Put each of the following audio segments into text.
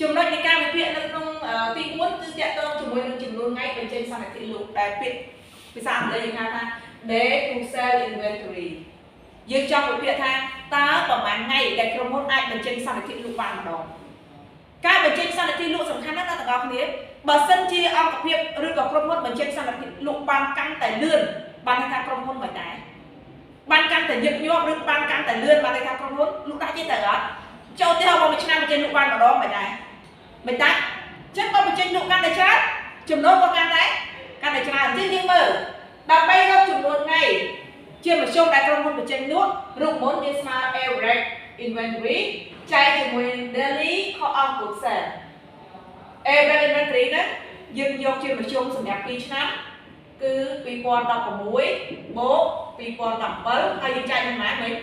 ចំណុចនៃការវិភាគនៅក្នុងទី4គឺតកតងជាមួយនឹងចំនួនថ្ងៃបញ្ចេញសន្និធិលោកដែលពាក្យភាសាអង់គ្លេសយើងហៅថា day to sell inventory យើងចង់វិភាគថាតើប្រហែលថ្ងៃដែលក្រុមហ៊ុនអាចបញ្ចេញសន្និធិលោកបានម្ដងការបញ្ចេញសន្និធិលោកសំខាន់ណាស់ដល់ទាំងអស់គ្នាបើសិនជាអង្គភាពឬក៏ក្រុមហ៊ុនបញ្ចេញសន្និធិលោកបានកាន់តែលឿនបានថាក្រុមហ៊ុនមិនដែរបានកាន់តែញឹកញាប់ឬបានកាន់តែលឿនបានថាក្រុមហ៊ុនលោកដាក់ចេះទៅអត់ចូលទៅមកមួយឆ្នាំបញ្ចេញលោកបានម្ដងមិនដែរមិនតាចឹងបើបញ្ចេញលោកកាន់តែច្រើនចំណូលក៏កាន់តែច្រើនជាងយើងមើលដើម្បីរកចំនួនថ្ងៃជាមធ្យមដែលក្រុមហ៊ុនបញ្ចេញលក់រូបមន្តយើងស្មើ average inventory ចែកជាមួយ daily cost of goods sold average inventory ហ្នឹងយើងយកជាមធ្យមសម្រាប់2ឆ្នាំគឺ2016បូក2017ហើយយើងចែកនឹងប៉ុន្មានវិញ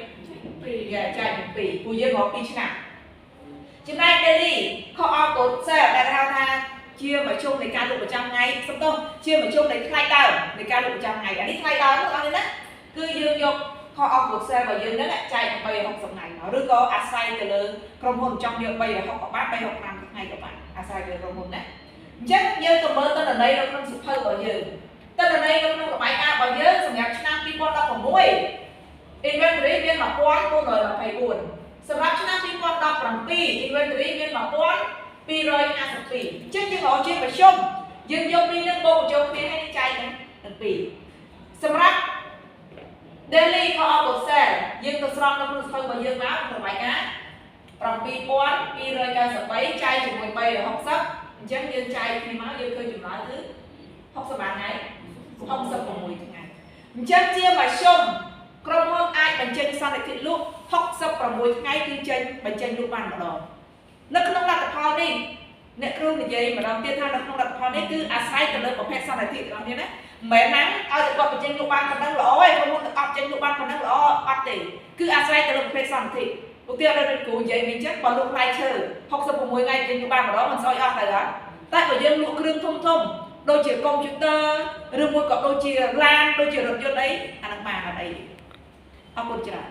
2ចែកនឹង2ព្រោះយើងរក2ឆ្នាំចំណែក daily cost of goods sold ដែលហៅថាជាមធ្យមនៃការលក់ប្រចាំថ្ងៃសំដៅជាមធ្យមនៃថ្លៃដើមនៃការលក់ប្រចាំថ្ងៃអានេះថ្លៃដើមបងប្អូនណាគឺយើងយក cost of goods sold របស់យើងហ្នឹងចែកទៅ360ថ្ងៃមកឬក៏អាស្រ័យទៅលើក្រុមហ៊ុនចង់យក360ក៏បាន365ថ្ងៃក៏បានអាស្រ័យលើក្រុមហ៊ុនណាអញ្ចឹងយើងទៅមើលទិន្នន័យនៅក្នុងសៀវភៅរបស់យើងទិន្នន័យនៅក្នុងរបាយការណ៍របស់យើងសម្រាប់ឆ្នាំ2016 inventory មាន1924សម្រាប់ឆ្នាំ2017 inventory មាន1252អញ្ចឹងយើងរកជាមធ្យមយើងយកពីនឹងបូកបញ្ចូលគ្នាឲ្យចែកនឹង2សម្រាប់ daily cost of goods sold យើងទៅស្រង់នៅក្នុងសៀវភៅរបស់យើងមករបាយការណ៍7293ចែកជាមួយ360អញ្ចឹងយើងចែកគ្នាមកយើងឃើញចម្លើយគឺ60បានថ្ងៃ66ថ្ងៃអញ្ចឹងជាមធ្យមក្រុមហ៊ុនអាចបញ្ចេញសន្និធិលក់66ថ្ងៃគឺចេញបញ្ចេញលក់បានម្ដងនៅក្នុងលទ្ធផលនេះអ្នកគ្រូនិយាយម្ដងទៀតថានៅក្នុងលទ្ធផលនេះគឺអាស្រ័យទៅលើប្រភេទសន្និធិរបស់នេះណាមិនមែនណាឲ្យតែគាត់បញ្ចេញលក់បានប៉ុណ្ណឹងល្អទេក្រុមហ៊ុនទៅអត់ចេញលក់បានប៉ុណ្ណឹងល្អអត់ទេគឺអាស្រ័យទៅលើប្រភេទសន្និធិឧទាហរណ៍ដូចគ្រូនិយាយវិញចឹងបើលក់ផ្លែឈើ66ថ្ងៃចេញលក់បានម្ដងមិនស្អុយអស់ទៅអត់តែបើយើងលក់គ្រឿងធំដូចជាកុំព្យូទ័រឬមួយក៏ដូចជាឡានដូចជារថយន្តអីអានឹងបានអត់អីអរគុណច្រើន